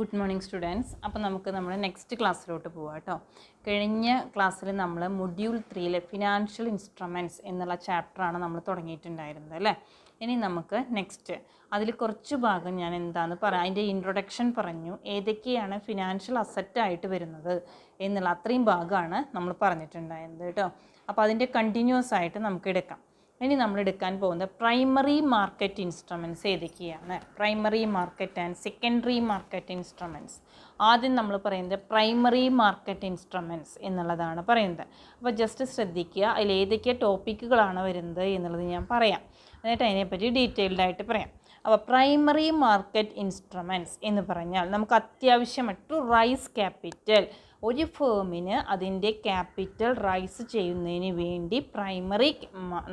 Good morning students. അപ്പോൾ നമുക്ക് നമ്മുടെ നെക്സ്റ്റ് ക്ലാസ്സിലോട്ട് പോവാം കേട്ടോ. കഴിഞ്ഞ ക്ലാസ്സിൽ നമ്മൾ മൊഡ്യൂൾ 3 ഫിനാൻഷ്യൽ ഇൻസ്ട്രുമെൻറ്റ്സ് എന്നുള്ള ചാപ്റ്ററാണ് നമ്മൾ തുടങ്ങിയിട്ടുണ്ടായിരുന്നത് അല്ലേ. ഇനി നമുക്ക് നെക്സ്റ്റ് അതിൽ കുറച്ച് ഭാഗം ഞാൻ എന്താണെന്ന് പറയാം, അതിൻ്റെ ഇൻട്രൊഡക്ഷൻ പറഞ്ഞു, ഏതൊക്കെയാണ് ഫിനാൻഷ്യൽ അസറ്റായിട്ട് വരുന്നത് എന്നുള്ള അത്രയും ഭാഗമാണ് നമ്മൾ പറഞ്ഞിട്ടുണ്ടായിരുന്നത് കേട്ടോ. അപ്പോൾ അതിൻ്റെ കണ്ടിന്യൂസ് ആയിട്ട് നമുക്ക് എടുക്കാം. ഇനി നമ്മൾ എടുക്കാൻ പോകുന്നത് പ്രൈമറി മാർക്കറ്റ് ഇൻസ്ട്രുമെൻറ്റ്സ് ഏതൊക്കെയാണ്, primary market and secondary market instruments. ആദ്യം നമ്മൾ പറയുന്നത് പ്രൈമറി മാർക്കറ്റ് ഇൻസ്ട്രുമെൻറ്റ്സ് എന്നുള്ളതാണ് പറയുന്നത്. അപ്പോൾ ജസ്റ്റ് ശ്രദ്ധിക്കുക, അതിൽ ഏതൊക്കെ ടോപ്പിക്കുകളാണ് വരുന്നത് എന്നുള്ളത് ഞാൻ പറയാം, എന്നിട്ട് അതിനെപ്പറ്റി ഡീറ്റെയിൽഡായിട്ട് പറയാം. അപ്പോൾ പ്രൈമറി മാർക്കറ്റ് ഇൻസ്ട്രുമെൻറ്റ്സ് എന്ന് പറഞ്ഞാൽ നമുക്ക് അത്യാവശ്യമായിട്ട് റൈസ് ക്യാപിറ്റൽ, ഒരു ഫേമിന് അതിൻ്റെ ക്യാപിറ്റൽ റൈസ് ചെയ്യുന്നതിന് വേണ്ടി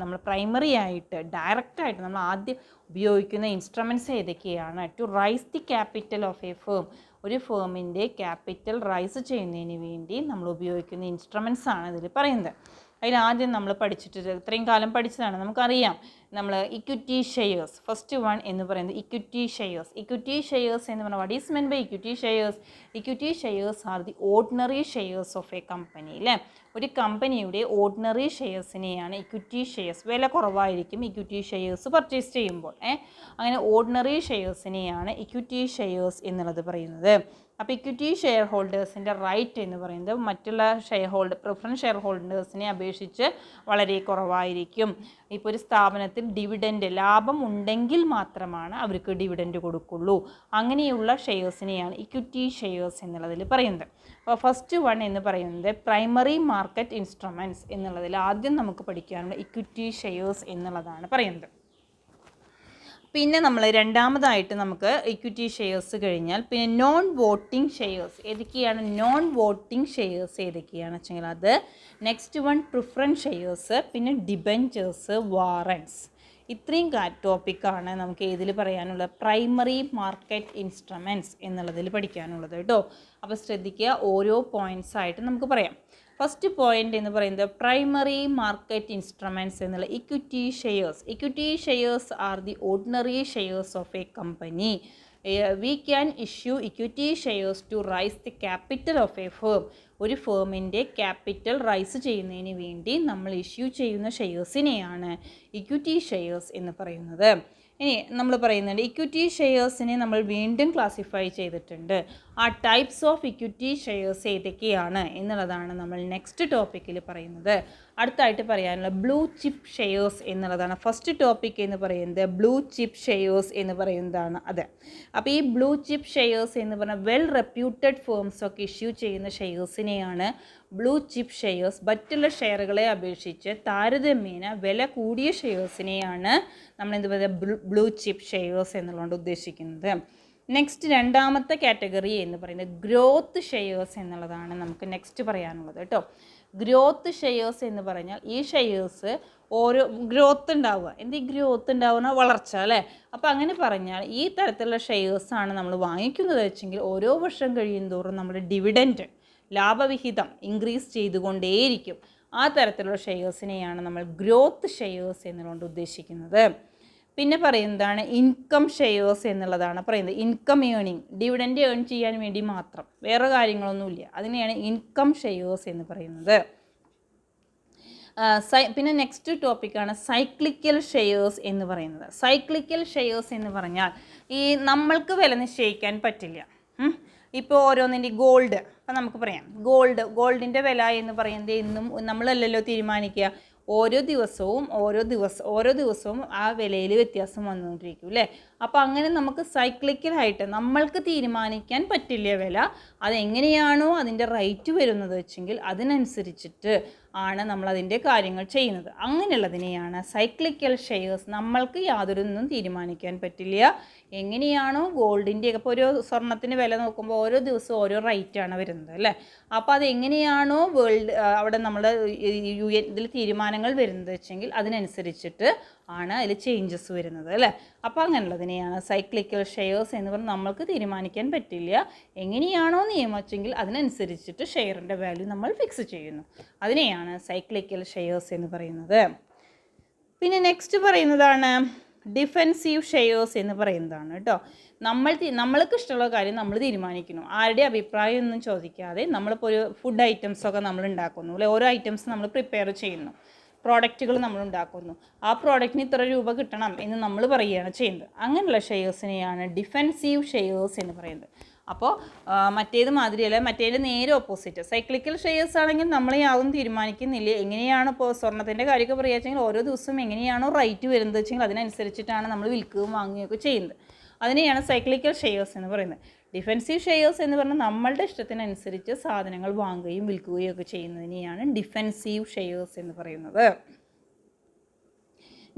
നമ്മൾ പ്രൈമറി ആയിട്ട് ഡയറക്റ്റായിട്ട് നമ്മൾ ആദ്യം ഉപയോഗിക്കുന്ന ഇൻസ്ട്രുമെൻറ്റ്സ് ഏതൊക്കെയാണ് to raise the capital of a firm. ഒരു ഫേമിൻ്റെ ക്യാപിറ്റൽ റൈസ് ചെയ്യുന്നതിന് വേണ്ടി നമ്മൾ ഉപയോഗിക്കുന്ന ഇൻസ്ട്രുമെൻറ്റ്സ് ആണ് ഇതിൽ പറയുന്നത്. അതിലാദ്യം നമ്മൾ പഠിച്ചിട്ട് ഇത്രയും കാലം പഠിച്ചതാണ്, നമുക്കറിയാം. നമ്മൾ ഇക്വിറ്റി ഷെയർസ്, ഫസ്റ്റ് വൺ എന്ന് പറയുന്നത് ഇക്വിറ്റി ഷെയർസ്. ഇക്വിറ്റി ഷെയർസ് എന്ന് പറഞ്ഞാൽ what is meant by equity shares? Equity shares are the ordinary shares of a company അല്ലേ. ഒരു കമ്പനിയുടെ ഓർഡിനറി ഷെയർസിനെയാണ് ഇക്വിറ്റി ഷെയർസ്. വില കുറവായിരിക്കും ഇക്വിറ്റി ഷെയർസ് പർച്ചേസ് ചെയ്യുമ്പോൾ. അങ്ങനെ ഓർഡിനറി ഷെയർസിനെയാണ് ഇക്വിറ്റി ഷെയർസ് എന്നുള്ളത് പറയുന്നത്. അപ്പോൾ ഇക്വിറ്റി ഷെയർ ഹോൾഡേഴ്സിൻ്റെ റൈറ്റ് എന്ന് പറയുന്നത് മറ്റുള്ള പ്രിഫറൻസ് ഷെയർ ഹോൾഡേഴ്സിനെ അപേക്ഷിച്ച് വളരെ കുറവായിരിക്കും. ഇപ്പോൾ ഒരു സ്ഥാപനത്തിൽ ഡിവിഡൻഡ് ലാഭം ഉണ്ടെങ്കിൽ മാത്രമാണ് അവർക്ക് ഡിവിഡൻഡ് കൊടുക്കുള്ളൂ. അങ്ങനെയുള്ള ഷെയർസിനെയാണ് ഇക്വിറ്റി ഷെയർസ് എന്നുള്ളതിൽ പറയുന്നത്. അപ്പോൾ ഫസ്റ്റ് വൺ എന്ന് പറയുന്നത് പ്രൈമറി മാർക്കറ്റ് ഇൻസ്ട്രുമെൻറ്റ്സ് എന്നുള്ളതിൽ ആദ്യം നമുക്ക് പഠിക്കാനുള്ള ഇക്വിറ്റി ഷെയർസ് എന്നുള്ളതാണ് പറയുന്നത്. പിന്നെ നമ്മൾ രണ്ടാമതായിട്ട് നമുക്ക് ഇക്വിറ്റി ഷെയർസ് കഴിഞ്ഞാൽ പിന്നെ നോൺ വോട്ടിംഗ് ഷെയർസ് ഏതൊക്കെയാണ്? നോൺ വോട്ടിംഗ് ഷെയർസ് ഏതൊക്കെയാണ് വെച്ചെങ്കിൽ അത് നെക്സ്റ്റ് വൺ പ്രിഫറൻസ് ഷെയർസ്, പിന്നെ ഡിബെഞ്ചേഴ്സ്, വാറൻറ്റ്സ്. ഇത്രയും ടോപ്പിക്കാണ് നമുക്ക് ഏതിൽ പറയാനുള്ളത്? പ്രൈമറി മാർക്കറ്റ് ഇൻസ്ട്രുമെൻറ്റ്സ് എന്നുള്ളതിൽ പഠിക്കാനുള്ളത് കേട്ടോ. അപ്പോൾ ശ്രദ്ധിക്കുക, ഓരോ പോയിൻറ്റ്സ് ആയിട്ട് നമുക്ക് പറയാം. ഫസ്റ്റ് പോയിൻ്റ് എന്ന് പറയുന്നത് പ്രൈമറി മാർക്കറ്റ് ഇൻസ്ട്രുമെൻറ്റ്സ് എന്നുള്ള equity shares. Equity shares are the ordinary shares of a company. We can issue equity shares to raise the capital of a firm. ഒരു ഫേമിൻ്റെ ക്യാപിറ്റൽ റൈസ് ചെയ്യുന്നതിന് വേണ്ടി നമ്മൾ ഇഷ്യൂ ചെയ്യുന്ന ഷെയർസിനെയാണ് equity shares എന്ന് പറയുന്നത്. ഇനി നമ്മൾ പറയുന്നുണ്ട് ഇക്വിറ്റി ഷെയർസിനെ നമ്മൾ വീണ്ടും ക്ലാസിഫൈ ചെയ്തിട്ടുണ്ട്. ആ ടൈപ്സ് ഓഫ് ഇക്വിറ്റി ഷെയർസ് ഏതൊക്കെയാണ് എന്നുള്ളതാണ് നമ്മൾ നെക്സ്റ്റ് ടോപ്പിക്കിൽ പറയുന്നത്. അടുത്തായിട്ട് പറയാനുള്ള ബ്ലൂ ചിപ്പ് ഷെയർസ് എന്നുള്ളതാണ്. ഫസ്റ്റ് ടോപ്പിക് എന്ന് പറയുന്നത് ബ്ലൂ ചിപ്പ് ഷെയർസ് എന്ന് പറയുന്നതാണ് അത്. അപ്പോൾ ഈ ബ്ലൂ ചിപ്പ് ഷെയർസ് എന്ന് പറഞ്ഞാൽ വെൽ റെപ്യൂട്ടഡ് ഫേംസ് ഒക്കെ ഇഷ്യൂ ചെയ്യുന്ന ഷെയർസിനെയാണ് ബ്ലൂ ചിപ്പ് ഷെയർസ്. മറ്റുള്ള ഷെയറുകളെ അപേക്ഷിച്ച് താരതമ്യേന വില കൂടിയ ഷെയർസിനെയാണ് നമ്മൾ എന്ത് പറയുക ബ്ലൂ ചിപ്പ് ഷെയർസ് എന്നുള്ളതുകൊണ്ട് ഉദ്ദേശിക്കുന്നത്. നെക്സ്റ്റ് രണ്ടാമത്തെ കാറ്റഗറി എന്ന് പറയുന്നത് ഗ്രോത്ത് ഷെയർസ് എന്നുള്ളതാണ് നമുക്ക് നെക്സ്റ്റ് പറയാനുള്ളത് കേട്ടോ. ഗ്രോത്ത് ഷെയർസ് എന്ന് പറഞ്ഞാൽ ഈ ഷെയർസ് ഓരോ ഗ്രോത്ത് ഉണ്ടാവുക, ഈ ഗ്രോത്ത് ഉണ്ടാവുന്ന വളർച്ച അല്ലേ. അപ്പോൾ അങ്ങനെ പറഞ്ഞാൽ ഈ തരത്തിലുള്ള ഷെയർസാണ് നമ്മൾ വാങ്ങിക്കുന്നത് വെച്ചെങ്കിൽ ഓരോ വർഷം കഴിയുന്തോറും നമ്മുടെ ഡിവിഡൻറ്റ് ലാഭവിഹിതം ഇൻക്രീസ് ചെയ്തുകൊണ്ടേയിരിക്കും. ആ തരത്തിലുള്ള ഷെയർസിനെയാണ് നമ്മൾ ഗ്രോത്ത് ഷെയർസ് എന്നുകൊണ്ട് ഉദ്ദേശിക്കുന്നത്. പിന്നെ പറയുന്നതാണ് ഇൻകം ഷെയർസ് എന്നുള്ളതാണ് പറയുന്നത്. ഇൻകം ഏണിങ്, ഡിവിഡൻറ്റ് ഏൺ ചെയ്യാൻ വേണ്ടി മാത്രം, വേറെ കാര്യങ്ങളൊന്നുമില്ല, അതിനെയാണ് ഇൻകം ഷെയർസ് എന്ന് പറയുന്നത്. പിന്നെ നെക്സ്റ്റ് ടോപ്പിക്കാണ് സൈക്ലിക്കൽ ഷെയർസ് എന്ന് പറയുന്നത്. സൈക്ലിക്കൽ ഷെയർസ് എന്ന് പറഞ്ഞാൽ ഈ നമ്മൾക്ക് വില നിശ്ചയിക്കാൻ പറ്റില്ല. ഇപ്പോൾ ഓരോന്നിൻ്റെ ഗോൾഡ്, അപ്പം നമുക്ക് പറയാം ഗോൾഡിൻ്റെ വില എന്ന് പറയുന്നത് എന്നും നമ്മളല്ലല്ലോ തീരുമാനിക്കുക. ഓരോ ദിവസവും ആ വിലയിൽ വ്യത്യാസം വന്നുകൊണ്ടിരിക്കും അല്ലേ. അപ്പോൾ അങ്ങനെ നമുക്ക് സൈക്ലിക്കലായിട്ട് നമ്മൾക്ക് തീരുമാനിക്കാൻ പറ്റില്ല വില. അതെങ്ങനെയാണോ അതിൻ്റെ റേറ്റ് വരുന്നത് വെച്ചെങ്കിൽ അതിനനുസരിച്ചിട്ട് ആണ് നമ്മളതിൻ്റെ കാര്യങ്ങൾ ചെയ്യുന്നത്. അങ്ങനെയുള്ളതിനെയാണ് സൈക്ലിക്കൽ ഷെയർസ്. നമ്മൾക്ക് യാതൊരൊന്നും തീരുമാനിക്കാൻ പറ്റില്ല. എങ്ങനെയാണോ ഗോൾഡിൻ്റെ ഇപ്പോൾ ഒരു സ്വർണ്ണത്തിന് വില നോക്കുമ്പോൾ ഓരോ ദിവസവും ഓരോ റേറ്റാണ് വരുന്നത് അല്ലേ. അപ്പോൾ അതെങ്ങനെയാണോ അവിടെ നമ്മൾ ഇതിൽ തീരുമാനങ്ങൾ വരുന്നത് വെച്ചെങ്കിൽ അതിനനുസരിച്ചിട്ട് ആണ് അതിൽ ചേഞ്ചസ് വരുന്നത് അല്ലേ. അപ്പോൾ അങ്ങനെയുള്ളതിനെയാണ് സൈക്ലിക്കൽ ഷെയർസ് എന്ന് പറഞ്ഞാൽ നമ്മൾക്ക് തീരുമാനിക്കാൻ പറ്റില്ല. എങ്ങനെയാണോ നിയമിച്ചെങ്കിൽ അതിനനുസരിച്ചിട്ട് ഷെയറിൻ്റെ വാല്യൂ നമ്മൾ ഫിക്സ് ചെയ്യുന്നു. അതിനെയാണ് സൈക്ലിക്കൽ ഷെയർസ് എന്ന് പറയുന്നത്. പിന്നെ നെക്സ്റ്റ് പറയുന്നതാണ് ഡിഫെൻസീവ് ഷെയർസ് എന്ന് പറയുന്നതാണ് കേട്ടോ. നമ്മൾക്ക് ഇഷ്ടമുള്ള കാര്യം നമ്മൾ തീരുമാനിക്കുന്നു. ആരുടെ അഭിപ്രായം ഒന്നും ചോദിക്കാതെ നമ്മളിപ്പോൾ ഒരു ഫുഡ് ഐറ്റംസൊക്കെ നമ്മൾ ഉണ്ടാക്കുന്നു, അല്ലെ ഓരോ ഐറ്റംസ് നമ്മൾ പ്രിപ്പയർ ചെയ്യുന്നു, പ്രോഡക്റ്റുകൾ നമ്മൾ ഉണ്ടാക്കുന്നു, ആ പ്രോഡക്റ്റിന് ഇത്ര രൂപ കിട്ടണം എന്ന് നമ്മൾ പറയുകയാണ് ചെയ്യുന്നത്. അങ്ങനെയുള്ള ഷെയർസിനെയാണ് ഡിഫെൻസീവ് ഷെയർസ് എന്ന് പറയുന്നത്. അപ്പോൾ മറ്റേത് മാതിരിയല്ല, മറ്റേത് നേരെ ഓപ്പോസിറ്റ്. സൈക്ലിക്കൽ ഷെയർസ് ആണെങ്കിൽ നമ്മൾ യാതൊന്നും തീരുമാനിക്കുന്നില്ല. എങ്ങനെയാണ് ഇപ്പോൾ സ്വർണ്ണത്തിൻ്റെ കാര്യമൊക്കെ പറയുക വെച്ചെങ്കിൽ ഓരോ ദിവസവും എങ്ങനെയാണോ റേറ്റ് വരുന്നത് വെച്ചെങ്കിൽ അതിനനുസരിച്ചിട്ടാണ് നമ്മൾ വിൽക്കുകയും വാങ്ങുകയൊക്കെ ചെയ്യുന്നത്. അതിനെയാണ് സൈക്ലിക്കൽ ഷെയർസ് എന്ന് പറയുന്നത്. ഡിഫെൻസീവ് ഷെയർസ് എന്ന് പറഞ്ഞാൽ നമ്മളുടെ ഇഷ്ടത്തിനനുസരിച്ച് സാധനങ്ങൾ വാങ്ങുകയും വിൽക്കുകയും ഒക്കെ ചെയ്യുന്നതിനെയാണ് ഡിഫെൻസീവ് ഷെയർസ് എന്ന് പറയുന്നത്.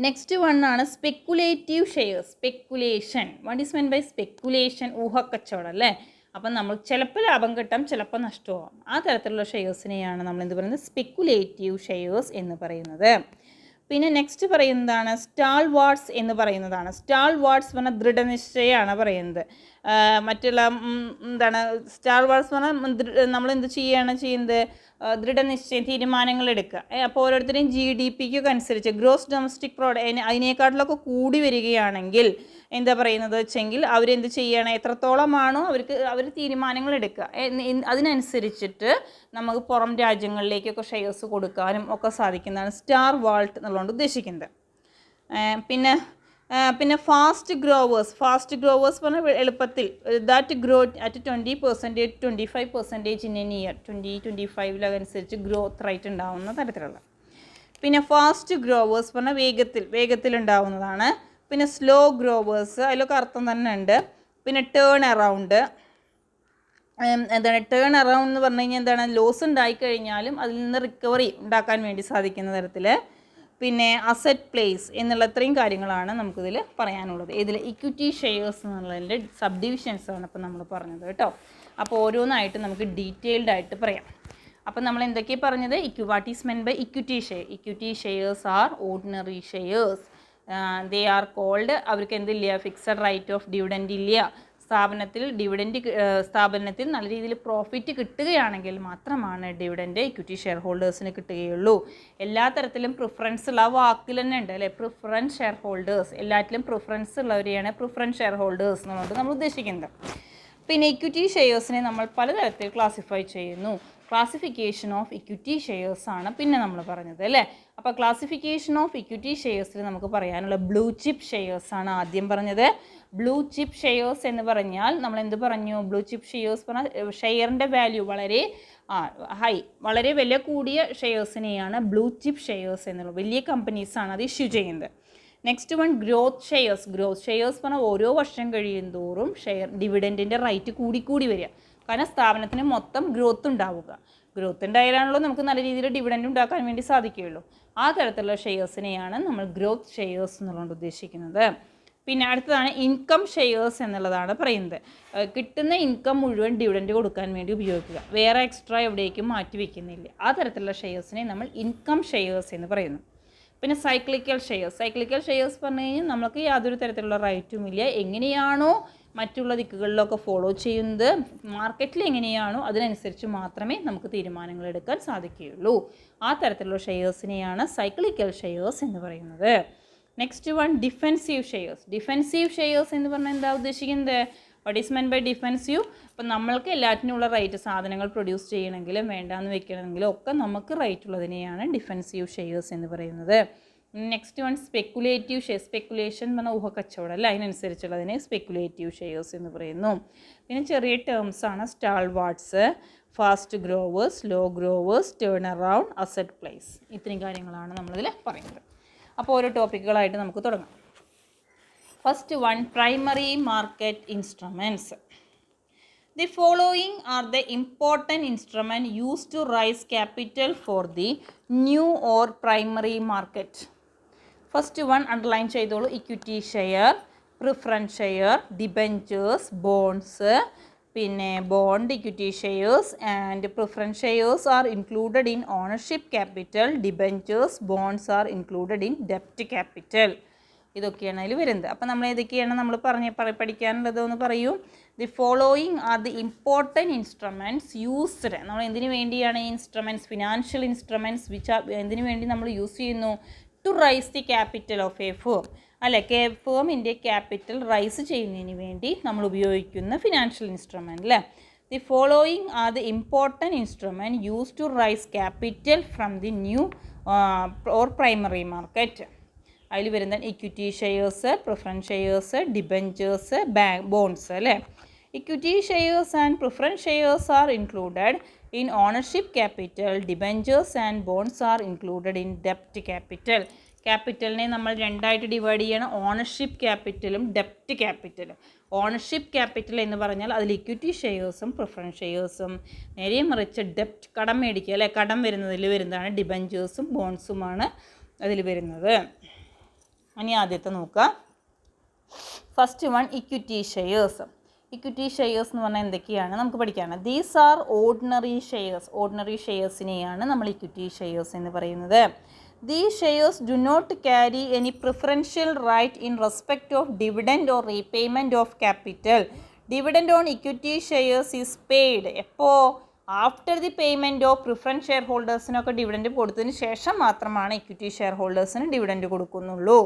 നെക്സ്റ്റ് വൺ ആണ് speculative shares. Speculation, what is meant by speculation? ഊഹക്കച്ചവടം അല്ലേ. അപ്പം നമ്മൾ ചിലപ്പോൾ ലാഭം കിട്ടാം, ചിലപ്പോൾ നഷ്ടമാകും. ആ തരത്തിലുള്ള ഷെയർസിനെയാണ് നമ്മൾ എന്ത് പറയുന്നത്? സ്പെക്കുലേറ്റീവ് ഷെയർസ് എന്ന് പറയുന്നത്. പിന്നെ നെക്സ്റ്റ് പറയുന്നതാണ് സ്റ്റാൾ വാർഡ്സ് എന്ന് പറയുന്നതാണ്. സ്റ്റാൾ വാർഡ്സ് പറഞ്ഞാൽ ദൃഢനിശ്ചയമാണ് പറയുന്നത്. മറ്റുള്ള എന്താണ് സ്റ്റാൾ വാർഡ്സ് പറഞ്ഞാൽ നമ്മൾ എന്ത് ചെയ്യുകയാണ് ചെയ്യുന്നത്? ദൃഢനിശ്ചയം, തീരുമാനങ്ങൾ എടുക്കുക. അപ്പോൾ ഓരോരുത്തരെയും GDPക്കൊക്കെ അനുസരിച്ച് ഗ്രോസ് ഡൊമസ്റ്റിക് പ്രോഡക്റ്റ് അതിനേക്കാട്ടിലൊക്കെ കൂടി വരികയാണെങ്കിൽ എന്താ പറയുന്നത് വെച്ചെങ്കിൽ അവരെന്ത് ചെയ്യുകയാണ്, എത്രത്തോളമാണോ അവർ തീരുമാനങ്ങൾ എടുക്കുക, അതിനനുസരിച്ചിട്ട് നമുക്ക് പുറം രാജ്യങ്ങളിലേക്കൊക്കെ ഷെയർസ് കൊടുക്കാനും ഒക്കെ സാധിക്കുന്നതാണ് സ്റ്റാർ വാൾട്ട് എന്നുള്ളതുകൊണ്ട് ഉദ്ദേശിക്കുന്നത്. പിന്നെ ഫാസ്റ്റ് ഗ്രോവേഴ്സ് പറഞ്ഞാൽ എളുപ്പത്തിൽ that grow at 20%, 25% in N year, 2025 അനുസരിച്ച് ഗ്രോത്ത് റേറ്റ് ഉണ്ടാവുന്ന തരത്തിലുള്ള. പിന്നെ ഫാസ്റ്റ് ഗ്രോവേഴ്സ് പറഞ്ഞാൽ വേഗത്തിൽ ഉണ്ടാവുന്നതാണ്. പിന്നെ സ്ലോ ഗ്രോവേഴ്സ്, അതിലൊക്കെ അർത്ഥം തന്നെ ഉണ്ട്. പിന്നെ ടേൺ അറൗണ്ട് എന്ന് പറഞ്ഞു കഴിഞ്ഞാൽ എന്താണ്? ലോസ് ഉണ്ടായിക്കഴിഞ്ഞാലും അതിൽ നിന്ന് റിക്കവറി ഉണ്ടാക്കാൻ വേണ്ടി സാധിക്കുന്ന തരത്തിൽ. പിന്നെ അസറ്റ് പ്ലേസ് എന്നുള്ള ഇത്രയും കാര്യങ്ങളാണ് നമുക്കിതിൽ പറയാനുള്ളത്. ഇതിൽ ഇക്വിറ്റി ഷെയർസ് എന്നുള്ളതിൻ്റെ സബ് ഡിവിഷൻസാണ് ഇപ്പോൾ നമ്മൾ പറഞ്ഞത് കേട്ടോ. അപ്പോൾ ഓരോന്നായിട്ട് നമുക്ക് ഡീറ്റെയിൽഡ് ആയിട്ട് പറയാം. അപ്പോൾ നമ്മൾ എന്തൊക്കെയാണ് പറഞ്ഞത്? What is meant by equity share? Equity shares are ordinary shares. They are called, അവർക്ക് എന്തില്ല? ഫിക്സഡ് റൈറ്റ് ഓഫ് ഡിവിഡൻഡ് ഇല്ല. സ്ഥാപനത്തിൽ നല്ല രീതിയിൽ പ്രോഫിറ്റ് കിട്ടുകയാണെങ്കിൽ മാത്രമാണ് ഡിവിഡൻഡ് ഇക്വിറ്റി ഷെയർ ഹോൾഡേഴ്സിന് കിട്ടുകയുള്ളൂ. എല്ലാ തരത്തിലും പ്രിഫറൻസ് ഉള്ള വാക്കിൽ തന്നെ ഉണ്ട് അല്ലേ? പ്രിഫറൻസ് ഷെയർ ഹോൾഡേഴ്സ്, എല്ലാറ്റിലും പ്രിഫറൻസ് ഉള്ളവരെയാണ് പ്രിഫറൻസ് ഷെയർ ഹോൾഡേഴ്സ് എന്നുള്ളത് നമ്മൾ ഉദ്ദേശിക്കുന്നത്. പിന്നെ ഇക്വിറ്റി ഷെയർസിനെ നമ്മൾ പലതരത്തിൽ ക്ലാസിഫൈ ചെയ്യുന്നു. ക്ലാസിഫിക്കേഷൻ ഓഫ് ഇക്വിറ്റി ഷെയർസ് ആണ് പിന്നെ നമ്മൾ പറഞ്ഞത് അല്ലേ. അപ്പോൾ ക്ലാസിഫിക്കേഷൻ ഓഫ് ഇക്വിറ്റി ഷെയർസിൽ നമുക്ക് പറയാനുള്ള ബ്ലൂ ചിപ്പ് ഷെയർസ് ആണ് ആദ്യം പറഞ്ഞത്. ബ്ലൂ ചിപ്പ് ഷെയർസ് എന്ന് പറഞ്ഞാൽ നമ്മൾ എന്ത് പറഞ്ഞു? ബ്ലൂ ചിപ്പ് ഷെയർസ് പറഞ്ഞാൽ ഷെയറിൻ്റെ വാല്യൂ വളരെ വില കൂടിയ ഷെയർസിനെയാണ് ബ്ലൂ ചിപ്പ് ഷെയർസ് എന്നുള്ളത്. വലിയ കമ്പനീസാണ് അത് ഇഷ്യൂ ചെയ്യുന്നത്. നെക്സ്റ്റ് വൺ ഗ്രോത്ത് ഷെയർസ് പറഞ്ഞാൽ ഓരോ വർഷം കഴിയുന്തോറും ഡിവിഡൻറ്റിൻ്റെ റേറ്റ് കൂടി വരിക. കാരണം സ്ഥാപനത്തിന് മൊത്തം ഗ്രോത്ത് ഉണ്ടായാലാണല്ലോ നമുക്ക് നല്ല രീതിയിൽ ഡിവിഡൻഡ് ഉണ്ടാക്കാൻ വേണ്ടി സാധിക്കുകയുള്ളൂ. ആ തരത്തിലുള്ള ഷെയർസിനെയാണ് നമ്മൾ ഗ്രോത്ത് ഷെയർസ് എന്നുള്ളത് ഉദ്ദേശിക്കുന്നത്. പിന്നെ അടുത്തതാണ് ഇൻകം ഷെയർസ് എന്നുള്ളതാണ് പറയുന്നത്. കിട്ടുന്ന ഇൻകം മുഴുവൻ ഡിവിഡൻഡ് കൊടുക്കാൻ വേണ്ടി ഉപയോഗിക്കുക, വേറെ എക്സ്ട്രാ എവിടേക്കും മാറ്റി വയ്ക്കുന്നില്ല. ആ തരത്തിലുള്ള ഷെയർസിനെ നമ്മൾ ഇൻകം ഷെയർസ് എന്ന് പറയുന്നു. പിന്നെ സൈക്ലിക്കൽ ഷെയർസ് പറഞ്ഞു കഴിഞ്ഞാൽ നമുക്ക് യാതൊരു തരത്തിലുള്ള റൈറ്റും ഇല്ല. എങ്ങനെയാണോ മറ്റുള്ള ദിക്കുകളിലൊക്കെ ഫോളോ ചെയ്യുന്നത്, മാർക്കറ്റിൽ എങ്ങനെയാണോ അതിനനുസരിച്ച് മാത്രമേ നമുക്ക് തീരുമാനങ്ങൾ എടുക്കാൻ സാധിക്കുകയുള്ളൂ. ആ തരത്തിലുള്ള ഷെയർസിനെയാണ് സൈക്ലിക്കൽ ഷെയർസ് എന്ന് പറയുന്നത്. നെക്സ്റ്റ് വൺ ഡിഫെൻസീവ് ഷെയർസ് എന്ന് പറഞ്ഞാൽ എന്താ ഉദ്ദേശിക്കുന്നത്? What is meant by defensive? അപ്പം നമ്മൾക്ക് എല്ലാറ്റിനുള്ള റൈറ്റ്, സാധനങ്ങൾ പ്രൊഡ്യൂസ് ചെയ്യണമെങ്കിലും വേണ്ടാന്ന് വെക്കണമെങ്കിലും ഒക്കെ നമുക്ക് റൈറ്റ് ഉള്ളതിനെയാണ് ഡിഫെൻസീവ് ഷെയർസ് എന്ന് പറയുന്നത്. നെക്സ്റ്റ് വൺ സ്പെക്കുലേഷൻ പറഞ്ഞാൽ ഊഹക്കച്ചവടം അല്ല, അതിനനുസരിച്ചുള്ളതിനെ സ്പെക്കുലേറ്റീവ് ഷെയർസ് എന്ന് പറയുന്നു. പിന്നെ ചെറിയ ടേംസാണ് stalwarts, fast growers, slow growers, turn around, asset plays. ഇത്രയും കാര്യങ്ങളാണ് നമ്മളിതിൽ പറയുന്നത്. അപ്പോൾ ഓരോ ടോപ്പിക്കുകളായിട്ട് നമുക്ക് തുടങ്ങാം. First one, primary market instruments. The following are the important instruments used to raise capital for the new or primary market. First one underline ചെയ്തോളൂ. Equity share, preference share, debentures, bonds. പിന്നെ bond, equity shares and preference shares are included in ownership capital. Debentures, bonds are included in ഡെപ്റ്റ് capital. ഇതൊക്കെയാണ് അതിൽ വരുന്നത്. അപ്പോൾ നമ്മൾ ഏതൊക്കെയാണ് നമ്മൾ പഠിക്കാനുള്ളതെന്ന് പറയൂ. The following are the important instruments used. നമ്മൾ എന്തിനു വേണ്ടിയാണ് ഈ ഇൻസ്ട്രുമെൻറ്റ്സ്, ഫിനാൻഷ്യൽ ഇൻസ്ട്രുമെൻറ്റ്സ് എന്തിനു വേണ്ടി നമ്മൾ യൂസ് ചെയ്യുന്നു? To raise the capital of a firm. അല്ലെ, ഫേമിൻ്റെ ക്യാപിറ്റൽ റൈസ് ചെയ്യുന്നതിന് വേണ്ടി നമ്മൾ ഉപയോഗിക്കുന്ന ഫിനാൻഷ്യൽ ഇൻസ്ട്രുമെൻ്റ് അല്ലേ. The following are the important instrument use to raise capital from the new or primary market. അതിൽ വരുന്ന equity shares, preference shares, debentures, bonds അല്ലേ. Equity shares and preference shares are included in ownership capital. Debentures and bonds are included in ഡെപ്റ്റ് capital. ക്യാപിറ്റലിനെ നമ്മൾ രണ്ടായിട്ട് divide ചെയ്യണം, ownership ക്യാപിറ്റലും ഡെപ്റ്റ് ക്യാപിറ്റലും. Ownership capital എന്ന് പറഞ്ഞാൽ അതിൽ ഇക്വിറ്റി ഷെയർസും പ്രിഫറൻസ് ഷെയർസും, നേരെ മറിച്ച് ഡെപ്റ്റ് കടം മേടിക്കുക അല്ലേ, കടം വരുന്നതിൽ വരുന്നതാണ് ഡിബഞ്ചേഴ്സും ബോൺസുമാണ് അതിൽ വരുന്നത്. ഇനി ആദ്യത്തെ നോക്കുക. First one equity shares. Equity shares എന്ന് പറഞ്ഞാൽ എന്തൊക്കെയാണ് നമുക്ക് പഠിക്കാനാണ്. These are ordinary shares. Ordinary ഷെയർസിനെയാണ് നമ്മൾ ഇക്വിറ്റി ഷെയർസ് എന്ന് പറയുന്നത്. These shares do not carry any preferential right in respect of dividend or repayment of capital. Dividend on equity shares is paid. എപ്പോൾ? After the payment of preference share ഹോൾഡേഴ്സിനൊക്കെ dividend കൊടുത്തതിന് ശേഷം മാത്രമാണ് equity share ഹോൾഡേഴ്സിന് dividend കൊടുക്കുന്നുള്ളൂ.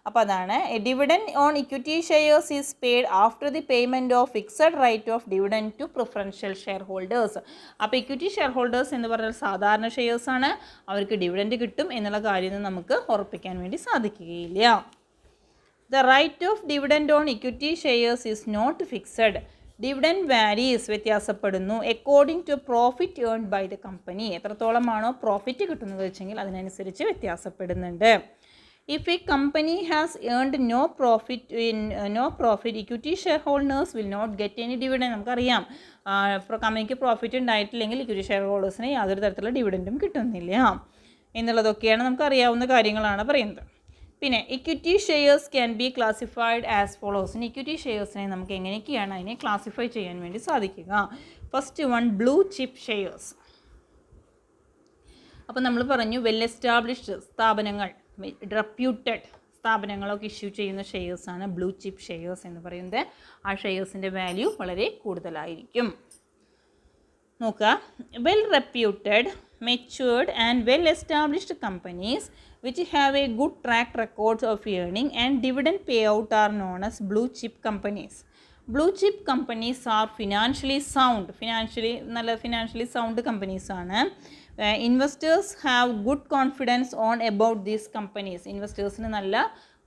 അപ്പോൾ അതാണ് dividend on equity shares is paid after the payment of fixed rate of dividend to preferential shareholders. അപ്പോൾ equity shareholders എന്ന് പറഞ്ഞാൽ സാധാരണ ഷെയർസാണ്, അവർക്ക് ഡിവിഡൻഡ് കിട്ടും എന്നുള്ള കാര്യം നമുക്ക് ഉറപ്പിക്കാൻ വേണ്ടി സാധിക്കുകയില്ല. The right of dividend on equity shares is not fixed. Dividend varies according to profit earned by the company. എത്രത്തോളമാണോ പ്രോഫിറ്റ് കിട്ടുന്നത് വെച്ചെങ്കിൽ അതിനനുസരിച്ച് വ്യത്യാസപ്പെടുന്നുണ്ട്. If a company has earned no profit, equity shareholders will not get any dividend. നമുക്കറിയാം, കമ്പനിക്ക് profit ഉണ്ടായിട്ടില്ലെങ്കിൽ equity share ഹോൾഡേഴ്സിന് യാതൊരു തരത്തിലുള്ള ഡിവിഡൻറ്റും കിട്ടുന്നില്ല എന്നുള്ളതൊക്കെയാണ് നമുക്കറിയാവുന്ന കാര്യങ്ങളാണ് പറയുന്നത്. പിന്നെ equity shares can be classified as follows. Equity ഷെയർസിനെ നമുക്ക് എങ്ങനെയൊക്കെയാണ് അതിനെ ക്ലാസിഫൈ ചെയ്യാൻ വേണ്ടി സാധിക്കുക. First one blue chip shares. അപ്പോൾ നമ്മൾ പറഞ്ഞു വെൽ എസ്റ്റാബ്ലിഷ്ഡ് സ്ഥാപനങ്ങൾ, റെപ്യൂട്ടഡ് സ്ഥാപനങ്ങളൊക്കെ ഇഷ്യൂ ചെയ്യുന്ന ഷെയർസാണ് ബ്ലൂ ചിപ്പ് ഷെയർസ് എന്ന് പറയുന്നത്. ആ ഷെയർസിൻ്റെ വാല്യൂ വളരെ കൂടുതലായിരിക്കും. നോക്കുക, well reputed, matured and well established companies which have a good track records of earning and dividend payout are known as blue chip companies. Blue chip companies are financially sound. Financially sound companies ആണ്. Investors have good confidence on about these companies. ഇൻവെസ്റ്റേഴ്സിന് നല്ല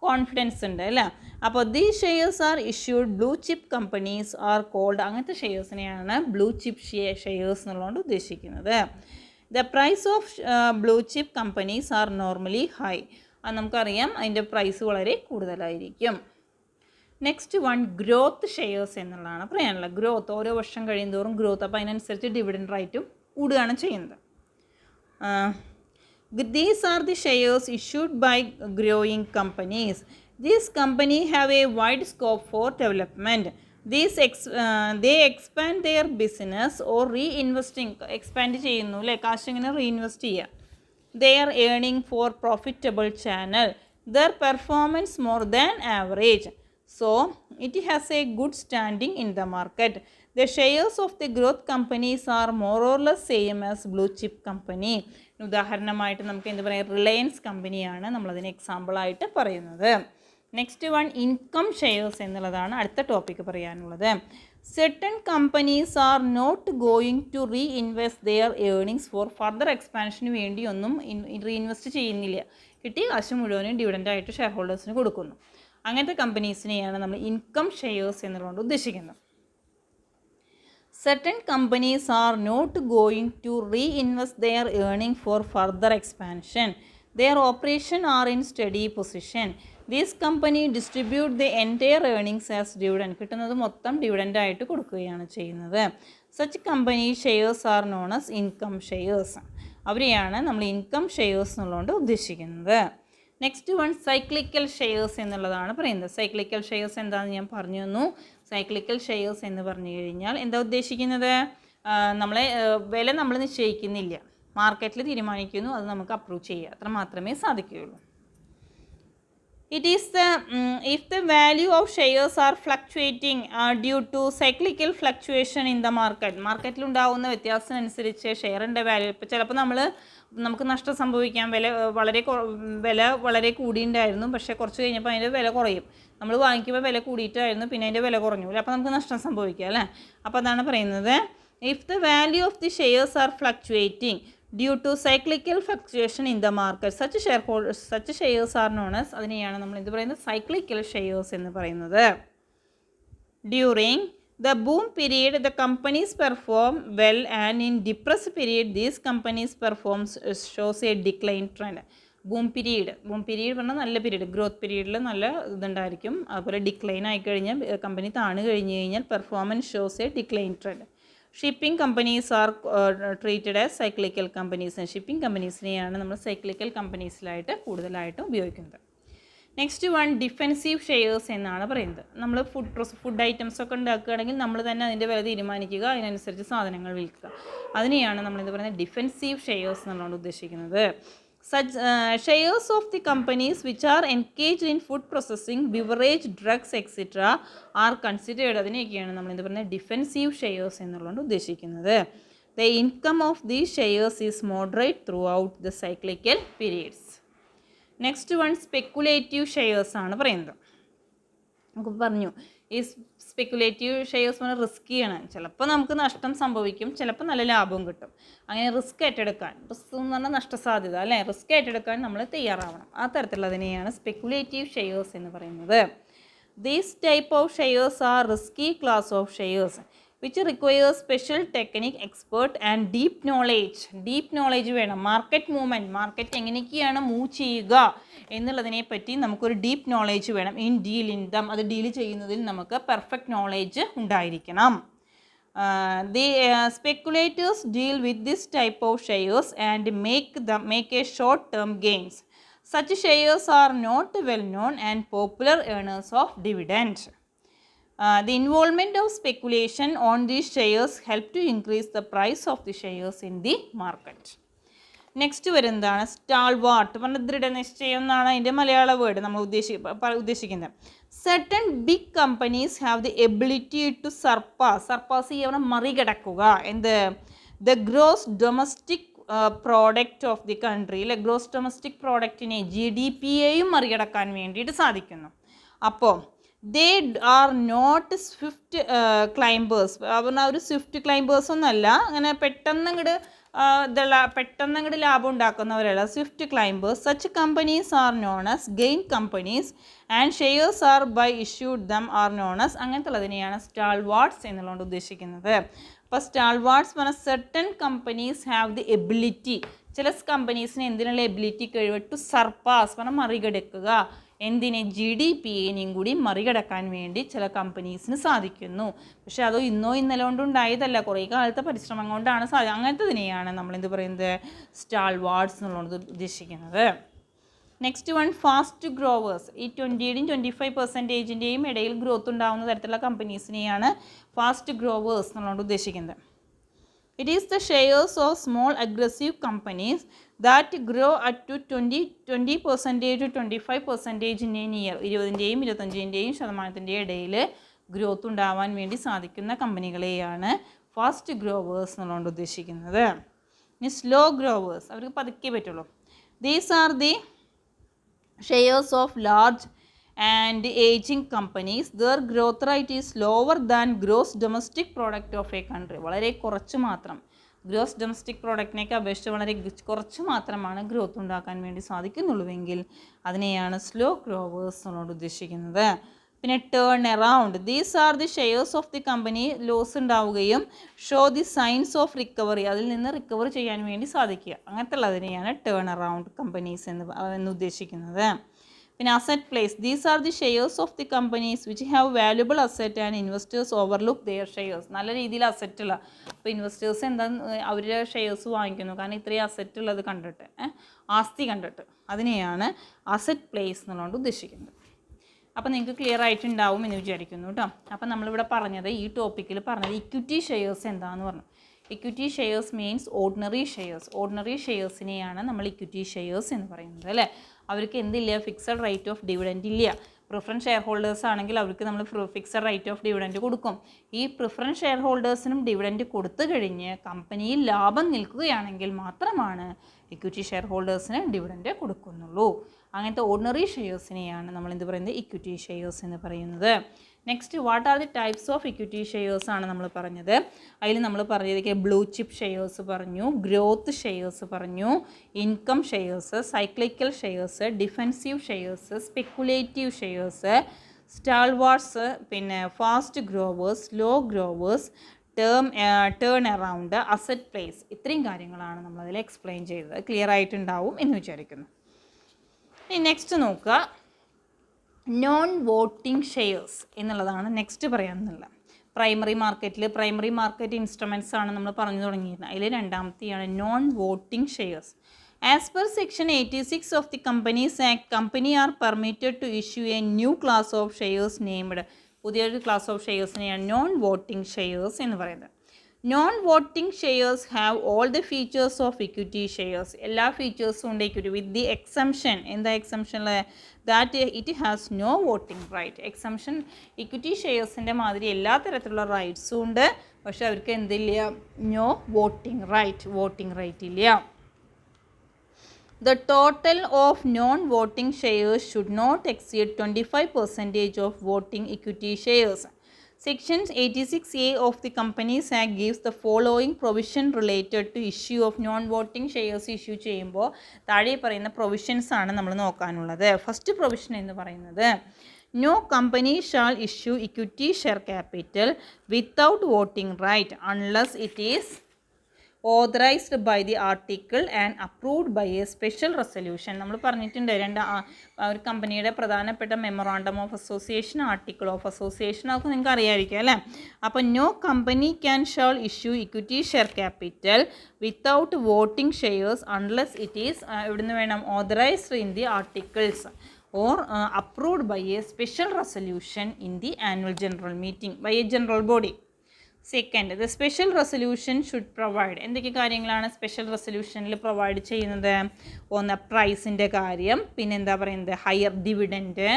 confidence ഉണ്ട് അല്ലേ. അപ്പോൾ these shares are issued blue chip companies are called. അങ്ങനത്തെ ഷെയർസിനെയാണ് blue chip shares എന്നുള്ളതുകൊണ്ട് ഉദ്ദേശിക്കുന്നത്. The price of blue chip companies are normally high. അത് നമുക്കറിയാം, അതിൻ്റെ പ്രൈസ് വളരെ കൂടുതലായിരിക്കും. നെക്സ്റ്റ് വൺ ഗ്രോത്ത് ഷെയർസ് എന്നുള്ളതാണ് പറയാനുള്ളത്. ഗ്രോത്ത്, ഓരോ വർഷം കഴിയുന്തോറും ഗ്രോത്ത്, അപ്പോൾ അതിനനുസരിച്ച് ഡിവിഡൻഡ് റൈറ്റും കൂടുകയാണ് ചെയ്യുന്നത്. These are the shares issued by growing companies. These companies have a wide scope for development. They expand their business or reinvesting. Expand ചെയ്യുന്നു അല്ലേ, കാശ് ഇങ്ങനെ റീഇൻവെസ്റ്റ് ചെയ്യുക. They are earning for profitable channel. Their performance more than average. So it has a good standing in the market. The shares of the growth companies are more or less same as blue chip company. ഉദാഹരണമായിട്ട് നമുക്ക് എന്ത് പറയാം, Reliance കമ്പനിയാണ് നമ്മളതിന് എക്സാമ്പിളായിട്ട് പറയുന്നത്. Next one income shares എന്നുള്ളതാണ് അടുത്ത topic പറയാനുള്ളത്. certain companies are not going to reinvest their earnings for further എക്സ്പാൻഷന് വേണ്ടിയൊന്നും റീഇൻവെസ്റ്റ് ചെയ്യുന്നില്ല. കിട്ടിയ കാശ് മുഴുവനും ഡിവിഡൻ്റായിട്ട് ഷെയർ ഹോൾഡേഴ്സിന് കൊടുക്കുന്നു. അങ്ങനത്തെ കമ്പനീസിനെയാണ് നമ്മൾ ഇൻകം ഷെയർസ് എന്നുള്ളത് ഉദ്ദേശിക്കുന്നത്. Certain companies are not going to reinvest their earnings for further expansion. Their operations are in steady position. These companies distribute the entire earnings as dividend. കിട്ടുന്നത് മൊത്തം ഡിവിഡൻ്റായിട്ട് കൊടുക്കുകയാണ് ചെയ്യുന്നത്. Such company shares are known as income shares. അവരെയാണ് നമ്മൾ income shares എന്നുള്ളതുകൊണ്ട് ഉദ്ദേശിക്കുന്നത്. Next one cyclical shares എന്നുള്ളതാണ് പറയുന്നത്. സൈക്ലിക്കൽ ഷെയർസ് എന്താണെന്ന് ഞാൻ പറഞ്ഞു തന്നു. സൈക്ലിക്കൽ ഷെയർസ് എന്ന് പറഞ്ഞു കഴിഞ്ഞാൽ എന്താ ഉദ്ദേശിക്കുന്നത്, നമ്മളെ വില നമ്മൾ നിശ്ചയിക്കുന്നില്ല, മാർക്കറ്റിൽ തീരുമാനിക്കുന്നു, അത് നമുക്ക് അപ്രൂവ് ചെയ്യുക, അത്ര മാത്രമേ സാധിക്കുകയുള്ളൂ. It is if the value of shares are fluctuating due to cyclical fluctuation in the market. മാർക്കറ്റിലുണ്ടാകുന്ന വ്യത്യാസത്തിനനുസരിച്ച് ഷെയറിൻ്റെ വാല്യൂ, ഇപ്പോൾ ചിലപ്പോൾ നമ്മൾ നമുക്ക് നഷ്ടം സംഭവിക്കാം. വില വളരെ കൂടിയിട്ടുണ്ടായിരുന്നു, പക്ഷേ കുറച്ച് കഴിഞ്ഞപ്പോൾ അതിൻ്റെ വില കുറയും. നമ്മൾ വാങ്ങിക്കുമ്പോൾ വില കൂടിയിട്ടായിരുന്നു, പിന്നെ അതിൻ്റെ വില കുറഞ്ഞു, അപ്പോൾ നമുക്ക് നഷ്ടം സംഭവിക്കാം അല്ലേ. അപ്പോൾ അതാണ് പറയുന്നത്, if the value of the shares are fluctuating due to cyclical fluctuation in the market such shares are known as, അതിനെയാണ് നമ്മൾ എന്ത് പറയുന്നത്, സൈക്ലിക്കൽ ഷെയർസ് എന്ന് പറയുന്നത്. During the boom period, the companies perform well, and in depressed period, these companies shows a decline trend. Boom period പറഞ്ഞാൽ നല്ല period, growth പീരീഡിൽ നല്ല ഇതുണ്ടായിരിക്കും. അതുപോലെ ഡിക്ലൈൻ ആയിക്കഴിഞ്ഞാൽ കമ്പനി താണു കഴിഞ്ഞ് കഴിഞ്ഞാൽ performance shows a decline trend. Shipping companies are treated as cyclical companies. Shipping കമ്പനീസിനെയാണ് നമ്മൾ സൈക്ലിക്കൽ കമ്പനീസിലായിട്ട് കൂടുതലായിട്ടും ഉപയോഗിക്കുന്നത്. നെക്സ്റ്റ് വൺ ഡിഫെൻസീവ് ഷെയർസ് എന്നാണ് പറയുന്നത്. നമ്മൾ ഫുഡ് ഐറ്റംസ് ഒക്കെ ഉണ്ടാക്കുകയാണെങ്കിൽ നമ്മൾ തന്നെ അതിൻ്റെ വില തീരുമാനിക്കുക, അതിനനുസരിച്ച് സാധനങ്ങൾ വിൽക്കുക. അതിനെയാണ് നമ്മളെന്ത് പറയുന്നത്, ഡിഫെൻസീവ് ഷെയർസ് എന്നുള്ളത് ഉദ്ദേശിക്കുന്നത്. Shares of the companies which are engaged in food processing, beverage, drugs etcetera are considered. അതിനെയൊക്കെയാണ് നമ്മളെന്ത് പറയുന്നത്, ഡിഫെൻസീവ് ഷെയർസ് എന്നുള്ളത് ഉദ്ദേശിക്കുന്നത്. The income of these shares is moderate throughout the cyclical periods. Next one speculative shares ആണ് പറയുന്നത്. നമുക്ക് പറഞ്ഞു ഈ സ്പെക്കുലേറ്റീവ് ഷെയർസ് പറഞ്ഞാൽ റിസ്ക്കിയാണ്. ചിലപ്പോൾ നമുക്ക് നഷ്ടം സംഭവിക്കും, ചിലപ്പോൾ നല്ല ലാഭവും കിട്ടും. അങ്ങനെ റിസ്ക് ഏറ്റെടുക്കാൻ, റിസ്ക് എന്ന് പറഞ്ഞാൽ നഷ്ടസാധ്യത അല്ലേ, റിസ്ക് ഏറ്റെടുക്കാൻ നമ്മൾ തയ്യാറാവണം. ആ തരത്തിലുള്ളതിനെയാണ് സ്പെക്കുലേറ്റീവ് ഷെയർസ് എന്ന് പറയുന്നത്. These type of shares are risky class of shares which requires special technique, expert and deep knowledge വേണം. മാർക്കറ്റ് എങ്ങനെയൊക്കെയാണ് മൂവ് ചെയ്യുക എന്നുള്ളതിനെ പറ്റി നമുക്കൊരു ഡീപ്പ് നോളേജ് വേണം. അത് ഡീൽ ചെയ്യുന്നതിൽ നമുക്ക് പെർഫെക്റ്റ് നോളേജ് ഉണ്ടായിരിക്കണം. The speculators deal with this type of shares and make a short-term gains. Such shares are not well known and popular earners of dividend. The involvement of speculation on these shares help to increase the price of the shares in the market. Next വരുന്നതാണ് സ്റ്റാൾവാർട്ട്. പറഞ്ഞ ദൃഢനിശ്ചയം എന്നാണ് അതിൻ്റെ മലയാള word നമ്മൾ ഉദ്ദേശിക്കുന്നത്. Certain big companies have the ability to surpass ചെയ്യാൻ, മറികടക്കുക the gross domestic product of the country. അല്ലെ, ഗ്രോസ് ഡൊമസ്റ്റിക് പ്രോഡക്റ്റിനെ GDP-യെയും മറികടക്കാൻ വേണ്ടിയിട്ട് സാധിക്കുന്നു. അപ്പോൾ they are not swift climbers. പറഞ്ഞാൽ ഒരു സ്വിഫ്റ്റ് ക്ലൈംബേഴ്സ് ഒന്നല്ല, അങ്ങനെ പെട്ടെന്ന് ലാഭം ഉണ്ടാക്കുന്നവരല്ല swift climbers. Such companies are known as gain companies and shares are by issued them are known as. അങ്ങനത്തെ ഉള്ളതിനെയാണ് സ്റ്റാൾവാർട്ട്സ് എന്നുള്ളത് ഉദ്ദേശിക്കുന്നത്. അപ്പോൾ സ്റ്റാൾവാർട്ട്സ് പറഞ്ഞാൽ certain companies have the ability, ചില കമ്പനീസിന് എന്തിനുള്ള എബിലിറ്റി, കഴിവ്, ടു സർപ്പാസ് പറഞ്ഞാൽ മറികടക്കുക. എന്തിനെ, GDP-യെയും കൂടി മറികടക്കാൻ വേണ്ടി ചില കമ്പനീസിന് സാധിക്കുന്നു. പക്ഷേ അത് ഇന്നോ ഇന്നലെ കൊണ്ടുണ്ടായതല്ല, കുറേ കാലത്തെ പരിശ്രമം കൊണ്ടാണ് അങ്ങനത്തതിനെയാണ് നമ്മളെന്ത് പറയുന്നത്, സ്റ്റാൾവാർട്ട്സ് എന്നുള്ളത് ഉദ്ദേശിക്കുന്നത്. Next one fast growers. ഈ 20-25% ഇടയിൽ ഗ്രോത്ത് ഉണ്ടാകുന്ന തരത്തിലുള്ള കമ്പനീസിനെയാണ് ഫാസ്റ്റ് ഗ്രോവേഴ്സ് എന്നുള്ളത് ഉദ്ദേശിക്കുന്നത്. It is the shares of small aggressive companies that grow at to 20% to 25% in a year. 20-25% ഇടയിൽ ഗ്രോത്ത് ഉണ്ടാവാൻ വേണ്ടി സാധിക്കുന്ന കമ്പനികളെയാണ് ഫാസ്റ്റ് ഗ്രോവേഴ്സ് എന്നുള്ളത് ഉദ്ദേശിക്കുന്നത്. ഇനി സ്ലോ ഗ്രോവേഴ്സ്, അവർക്ക് പതുക്കെ പറ്റുള്ളൂ. These are the shares of large and aging companies. Their growth rate is lower than gross domestic product of a country. വളരെ കുറച്ച് മാത്രം, ഗ്രോസ് ഡൊമസ്റ്റിക് പ്രോഡക്റ്റിനേക്ക് അപേക്ഷിച്ച് വളരെ കുറച്ച് മാത്രമാണ് ഗ്രോത്ത് ഉണ്ടാക്കാൻ വേണ്ടി സാധിക്കുന്നുള്ളൂവെങ്കിൽ അതിനെയാണ് സ്ലോ ഗ്രോവേഴ്സ് എന്നുള്ളത് ഉദ്ദേശിക്കുന്നത്. പിന്നെ turn around. These are the shares of the company loss ഉണ്ടാവുകയും show the signs of recovery, അതിൽ നിന്ന് റിക്കവർ ചെയ്യാൻ വേണ്ടി സാധിക്കുക. അങ്ങനത്തെ ഉള്ളതിനെയാണ് ടേൺ അറൗണ്ട് കമ്പനീസ് എന്ന് ഉദ്ദേശിക്കുന്നത്. പിന്നെ asset plays. These are the shares of the companies which have valuable asset and investors overlook their shares. നല്ല രീതിയിൽ അസറ്റ് ഉള്ള, അപ്പോൾ ഇൻവെസ്റ്റേഴ്സ് അവരുടെ ഷെയർസ് വാങ്ങിക്കുന്നു, കാരണം ഇത്രയും അസറ്റ് ഉള്ളത് കണ്ടിട്ട്, ആസ്തി കണ്ടിട്ട്. അതിനെയാണ് അസറ്റ് പ്ലേസ് എന്നുള്ളത് ഉദ്ദേശിക്കുന്നത്. അപ്പോൾ നിങ്ങൾക്ക് ക്ലിയർ ആയിട്ടുണ്ടാവും എന്ന് വിചാരിക്കുന്നു കേട്ടോ. അപ്പോൾ നമ്മളിവിടെ പറഞ്ഞത്, ഈ ടോപ്പിക്കിൽ പറഞ്ഞത് ഇക്വിറ്റി ഷെയർസ് എന്താണെന്ന് പറഞ്ഞു. ഇക്വിറ്റി ഷെയർസ് മീൻസ് ഓർഡിനറി ഷെയർസിനെയാണ് നമ്മൾ ഇക്വിറ്റി ഷെയർസ് എന്ന് പറയുന്നത് അല്ലേ. അവർക്ക് എന്തില്ല, ഫിക്സഡ് റേറ്റ് ഓഫ് ഡിവിഡൻറ്റ് ഇല്ല. പ്രിഫറൻസ് ഷെയർ ഹോൾഡേഴ്സ് ആണെങ്കിൽ അവർക്ക് നമ്മൾ ഫിക്സഡ് റേറ്റ് ഓഫ് ഡിവിഡൻറ്റ് കൊടുക്കും. ഈ പ്രിഫറൻസ് ഷെയർ ഹോൾഡേഴ്സിനും ഡിവിഡൻറ്റ് കൊടുത്തു കഴിഞ്ഞ് കമ്പനിയിൽ ലാഭം നിൽക്കുകയാണെങ്കിൽ മാത്രമാണ് ഇക്വിറ്റി ഷെയർ ഹോൾഡേഴ്സിന് ഡിവിഡൻറ്റ് കൊടുക്കുന്നുള്ളൂ. അങ്ങനത്തെ ഓർഡിനറി ഷെയർസിനെയാണ് നമ്മൾ എന്ത് പറയുന്നത്, ഇക്വിറ്റി ഷെയർസ് എന്ന് പറയുന്നത്. Next, what are the types of equity shares ആണ് നമ്മൾ പറഞ്ഞത്. അതിൽ നമ്മൾ പറഞ്ഞതൊക്കെ ബ്ലൂ ചിപ്പ് ഷെയർസ് പറഞ്ഞു, ഗ്രോത്ത് ഷെയർസ് പറഞ്ഞു, income shares, cyclical shares, defensive shares, speculative shares, stalwarts, പിന്നെ fast growers, slow growers, turn around, asset plays. ഇത്രയും കാര്യങ്ങളാണ് നമ്മളതിൽ എക്സ്പ്ലെയിൻ ചെയ്തത്. ക്ലിയർ ആയിട്ടുണ്ടാവും എന്ന് വിചാരിക്കുന്നു. ഇനി നെക്സ്റ്റ് നോക്കുക, നോൺ വോട്ടിംഗ് ഷെയർസ് എന്നുള്ളതാണ് നെക്സ്റ്റ് പറയാമെന്നുള്ള. പ്രൈമറി മാർക്കറ്റ് ഇൻസ്ട്രുമെൻറ്റ്സ് ആണ് നമ്മൾ പറഞ്ഞു തുടങ്ങിയിരുന്നത്. അതിൽ രണ്ടാമത്തെയാണ് non voting shares. As per section 86 of the companies act, company are permitted to issue a new class of shares named. പുതിയൊരു ക്ലാസ് ഓഫ് ഷെയർസിനെയാണ് നോൺ വോട്ടിംഗ് ഷെയർസ് എന്ന് പറയുന്നത്. Non voting shares have all the features of equity shares. എല്ലാ ഫീച്ചേഴ്സും ഉണ്ട് equity, with the exemption. എന്താ എക്സംഷനിൽ? That it has no voting right. Exemption equity ഷെയർസിൻ്റെ മാതിരി എല്ലാ തരത്തിലുള്ള റൈറ്റ്സും ഉണ്ട്, പക്ഷെ അവർക്ക് എന്തില്ല? നോ വോട്ടിംഗ് റൈറ്റ് ഇല്ല. The total of non-voting shares should not exceed 25% of voting equity shares. Section 86A of the Companies Act gives the following provision related to issue of non-voting shares issue ചെയ്യുമ്പോൾ താഴെ പറയുന്ന provisions ആണ് നമ്മൾ നോക്കാനുള്ളത്. First provision എന്ന് പറയുന്നത്, no company shall issue equity share capital without voting right unless it is authorized by the article and approved by a special resolution. നമ്മൾ പറഞ്ഞിട്ടുണ്ട് ഒരു കമ്പനിയുടെ പ്രധാനപ്പെട്ട memorandum of association, article of association, അതൊക്കെ നിങ്ങൾക്ക് അറിയാമായിരിക്കും അല്ലേ. അപ്പോൾ no company shall issue equity share capital without voting shares unless it is ഇവിടുന്ന് വേണം authorised in the articles or approved by a special resolution in the annual general meeting by a general body. Second, the special resolution should provide. എന്തൊക്കെ കാര്യങ്ങളാണ് special റെസൊല്യൂഷനിൽ provide ചെയ്യുന്നത്? ഒന്ന്, പ്രൈസിൻ്റെ കാര്യം, പിന്നെ എന്താ പറയുന്നത്, ഹയർ ഡിവിഡൻറ്റ്,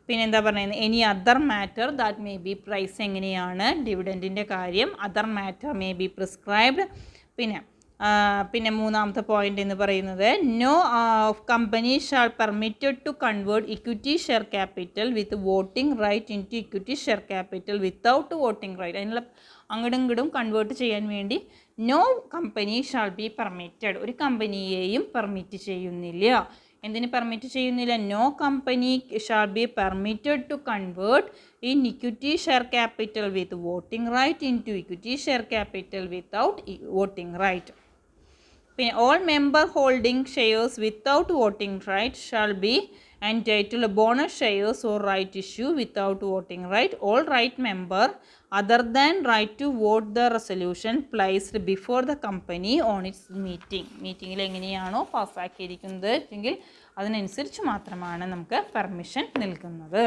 പിന്നെ എന്താ പറയുന്നത്, any other matter that may be, price എങ്ങനെയാണ്, ഡിവിഡൻറ്റിൻ്റെ കാര്യം, other matter may be prescribed. പിന്നെ മൂന്നാമത്തെ പോയിന്റ് എന്ന് പറയുന്നത്, no company shall permitted to convert equity share capital with voting right in to equity share capital without voting right. അതിനുള്ള അങ്ങോട്ടും ഇങ്ങോട്ടും കൺവേർട്ട് ചെയ്യാൻ വേണ്ടി no company shall be permitted. ഒരു കമ്പനിയെയും പെർമിറ്റ് ചെയ്യുന്നില്ല. എന്തിന് പെർമിറ്റ് ചെയ്യുന്നില്ല? No company shall be permitted to convert in equity share capital with voting right in to equity share capital without voting right. പിന്നെ all member holding shares without voting right shall be entitled bonus shares or right issue without voting right. All right member other than right to vote the resolution placed before the company on its മീറ്റിങ്ങിൽ എങ്ങനെയാണോ പാസ്സാക്കിയിരിക്കുന്നത് എങ്കിൽ അതിനനുസരിച്ച് മാത്രമാണ് നമുക്ക് permission നൽകുന്നത്.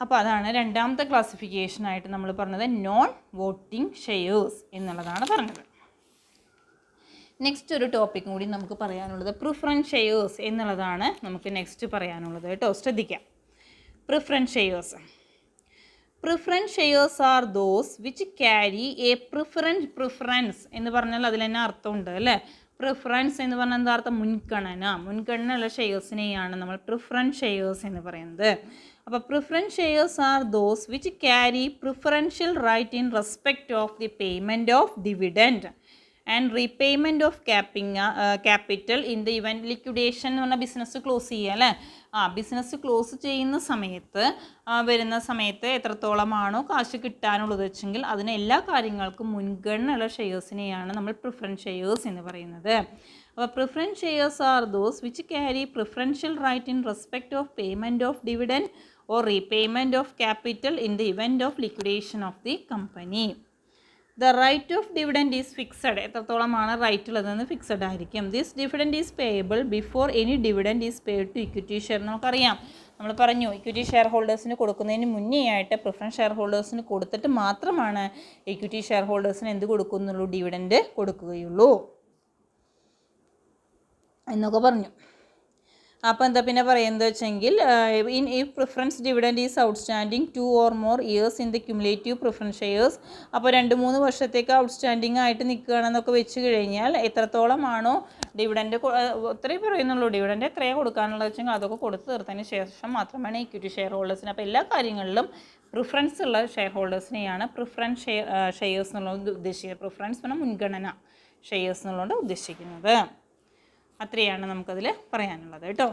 അപ്പോൾ അതാണ് രണ്ടാമത്തെ ക്ലാസിഫിക്കേഷനായിട്ട് നമ്മൾ പറഞ്ഞത്, നോൺ വോട്ടിംഗ് ഷെയർസ് എന്നുള്ളതാണ് പറഞ്ഞത്. നെക്സ്റ്റ് ഒരു ടോപ്പിക്കും കൂടി നമുക്ക് പറയാനുള്ളത് പ്രിഫറൻസ് ഷെയർസ് എന്നുള്ളതാണ് നമുക്ക് നെക്സ്റ്റ് പറയാനുള്ളത് കേട്ടോ. ശ്രദ്ധിക്കാം. Preference shares are those which carry A preference എന്ന് പറഞ്ഞാൽ അതിൽ തന്നെ അർത്ഥമുണ്ട് അല്ലേ. പ്രിഫറൻസ് എന്ന് പറഞ്ഞാൽ എന്താ അർത്ഥം? മുൻഗണനയുള്ള ഷെയർസിനെയാണ് നമ്മൾ പ്രിഫറൻസ് ഷെയർസ് എന്ന് പറയുന്നത്. അപ്പോൾ preference shares are those which carry preferential right in respect of the payment of dividend and repayment of capital in the event liquidation എന്ന് പറഞ്ഞാൽ ബിസിനസ് ക്ലോസ് ചെയ്യുക അല്ലേ. ബിസിനസ് ക്ലോസ് ചെയ്യുന്ന സമയത്ത് വരുന്ന സമയത്ത് എത്രത്തോളമാണോ കാശ് കിട്ടാനുള്ളത് വെച്ചെങ്കിൽ അതിന് എല്ലാ കാര്യങ്ങൾക്കും മുൻഗണനയുള്ള ഷെയർസിനെയാണ് നമ്മൾ പ്രിഫറൻസ് ഷെയർസ് എന്ന് പറയുന്നത്. അപ്പോൾ preference shares are those which carry preferential right in respect of payment of dividend or repayment of capital in the event of liquidation of the company. The right of dividend is fixed. എത്രത്തോളമാണ് right ഉള്ളതെന്ന് fixed ആയിരിക്കും. This dividend is payable before any dividend is paid to equity share. നമുക്കറിയാം, നമ്മൾ പറഞ്ഞു equity share ഹോൾഡേഴ്സിന് കൊടുക്കുന്നതിന് മുന്നേ ആയിട്ട് preference share ഹോൾഡേഴ്സിന് കൊടുത്തിട്ട് മാത്രമാണ് ഇക്വിറ്റി ഷെയർ ഹോൾഡേഴ്സിന് എന്ത് കൊടുക്കുന്നുള്ളൂ? ഡിവിഡൻറ്റ് കൊടുക്കുകയുള്ളൂ എന്നൊക്കെ പറഞ്ഞു. അപ്പോൾ എന്താ പിന്നെ പറയുന്നത് വെച്ചെങ്കിൽ in if preference dividend is outstanding 2 or more years in the cumulative preference shares. അപ്പോൾ 2-3 വർഷത്തേക്ക് ഔട്ട്സ്റ്റാൻഡിങ് ആയിട്ട് നിൽക്കുകയാണെന്നൊക്കെ വെച്ച് കഴിഞ്ഞാൽ എത്രത്തോളമാണോ ഡിവിഡൻഡ് അത്രയും പറയുന്നുള്ളൂ. ഡിവിഡൻഡ് എത്രയാണ് കൊടുക്കാനുള്ളത് വെച്ചെങ്കിൽ അതൊക്കെ കൊടുത്ത് തീർത്തതിന് ശേഷം മാത്രമാണ് ഇക്വിറ്റി ഷെയർ ഹോൾഡേഴ്സിന്. അപ്പോൾ എല്ലാ കാര്യങ്ങളിലും പ്രിഫറൻസ് ഉള്ള ഷെയർ ഹോൾഡേഴ്സിനെയാണ് പ്രിഫറൻസ് ഷെയർസ് എന്നുള്ളത് ഉദ്ദേശിക്കുന്നത്. പ്രിഫറൻസ് പറഞ്ഞാൽ മുൻഗണന ഷെയർസ് എന്നുള്ളത് ഉദ്ദേശിക്കുന്നത്. അത്രയാണ് നമുക്കതിൽ പറയാനുള്ളത് കേട്ടോ.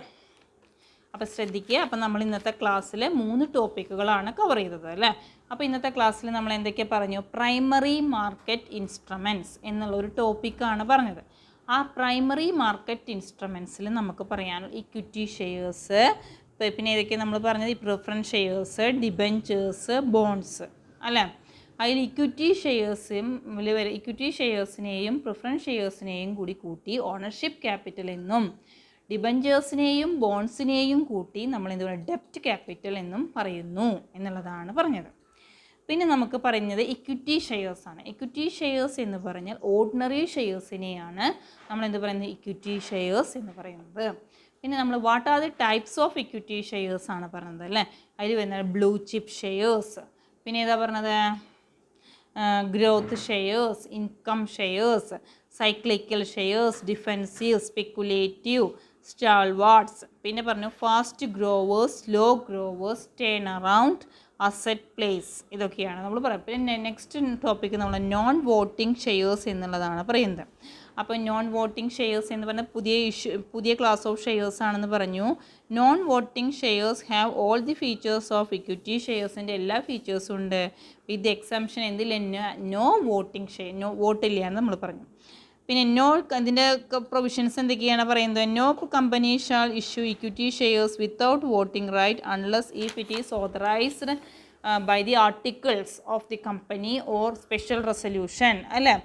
അപ്പോൾ ശ്രദ്ധിക്കുക. അപ്പോൾ നമ്മൾ ഇന്നത്തെ ക്ലാസ്സിൽ 3 ടോപ്പിക്കുകളാണ് കവർ ചെയ്തത് അല്ലേ. അപ്പോൾ ഇന്നത്തെ ക്ലാസ്സിൽ നമ്മൾ എന്തൊക്കെ പറഞ്ഞു? പ്രൈമറി മാർക്കറ്റ് ഇൻസ്ട്രുമെൻറ്റ്സ് എന്നുള്ളൊരു ടോപ്പിക്കാണ് പറഞ്ഞത്. ആ പ്രൈമറി മാർക്കറ്റ് ഇൻസ്ട്രുമെൻറ്റ്സിൽ നമുക്ക് പറയാനുള്ള ഇക്വിറ്റി ഷെയർസ്, പിന്നെ ഏതൊക്കെ നമ്മൾ പറഞ്ഞത്? ഈ പ്രിഫറൻസ് ഷെയർസ്, ഡിബെഞ്ചേഴ്സ്, ബോണ്ട്സ് അല്ലേ. അതിൽ ഇക്വിറ്റി ഷെയർസിനെയും പ്രിഫറൻസ് ഷെയർസിനെയും കൂട്ടി ഓണർഷിപ്പ് ക്യാപിറ്റൽ എന്നും ഡിബഞ്ചേഴ്സിനെയും ബോൺസിനെയും കൂട്ടി നമ്മൾ എന്ത് പറയുക? ഡെപ്റ്റ് ക്യാപിറ്റൽ എന്നും പറയുന്നു എന്നുള്ളതാണ് പറഞ്ഞത്. പിന്നെ നമുക്ക് പറയുന്നത് ഇക്വിറ്റി ഷെയർസാണ്. ഇക്വിറ്റി ഷെയർസ് എന്ന് പറഞ്ഞാൽ ഓർഡിനറി ഷെയർസിനെയാണ് നമ്മൾ എന്ത് പറയുന്നത്? ഇക്വിറ്റി ഷെയർസ് എന്ന് പറയുന്നത്. പിന്നെ നമ്മൾ what are the types of equity shares ആണ് പറഞ്ഞത് അല്ലേ. അതിൽ വരുന്നത് ബ്ലൂ ചിപ്പ് ഷെയർസ്, പിന്നെ ഏതാ പറഞ്ഞത്? Growth shares, income shares, cyclical shares, defensive, speculative, stalwarts, പിന്നെ പറഞ്ഞു fast growers, slow growers, turn around, asset plays. ഇതൊക്കെയാണ് നമ്മൾ പറയുക. പിന്നെ നെക്സ്റ്റ് ടോപ്പിക്ക് നമ്മൾ നോൺ വോട്ടിംഗ് ഷെയർസ് എന്നുള്ളതാണ് പറയുന്നത്. അപ്പോൾ നോൺ വോട്ടിംഗ് ഷെയർസ് എന്ന് പറഞ്ഞാൽ പുതിയ ക്ലാസ് ഓഫ് ഷെയർസ് ആണെന്ന് പറഞ്ഞു. Non voting shares have all the features of equity ഷെയർസിൻ്റെ എല്ലാ ഫീച്ചേഴ്സും ഉണ്ട്. വിത്ത് എക്സംഷൻ എന്തില്ല? നോ വോട്ടിംഗ് ഷെയർ, നോ വോട്ടില്ല എന്ന് നമ്മൾ പറഞ്ഞു. പിന്നെ ഇതിൻ്റെ പ്രൊവിഷൻസ് എന്തൊക്കെയാണ് പറയുന്നത്? No company shall issue equity shares without voting right unless if it is authorised by the articles of the company or special resolution അല്ലേ,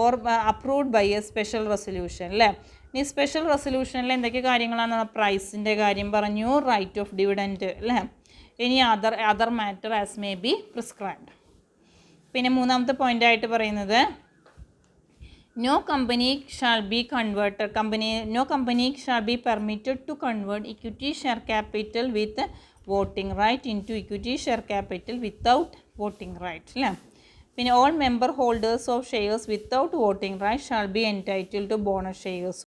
or approved by a special resolution അല്ലേ. ഈ സ്പെഷ്യൽ റെസൊല്യൂഷനിൽ എന്തൊക്കെ കാര്യങ്ങളാണ്? പ്രൈസിൻ്റെ കാര്യം പറഞ്ഞു, right of dividend അല്ലേ, ഇനി other matter as may be prescribed. പിന്നെ മൂന്നാമത്തെ പോയിൻ്റായിട്ട് പറയുന്നത് no company shall be permitted to convert equity share capital with voting right into equity share capital without voting right അല്ലേ. പിന്നെ all member holders of shares without voting right shall be entitled to bonus shares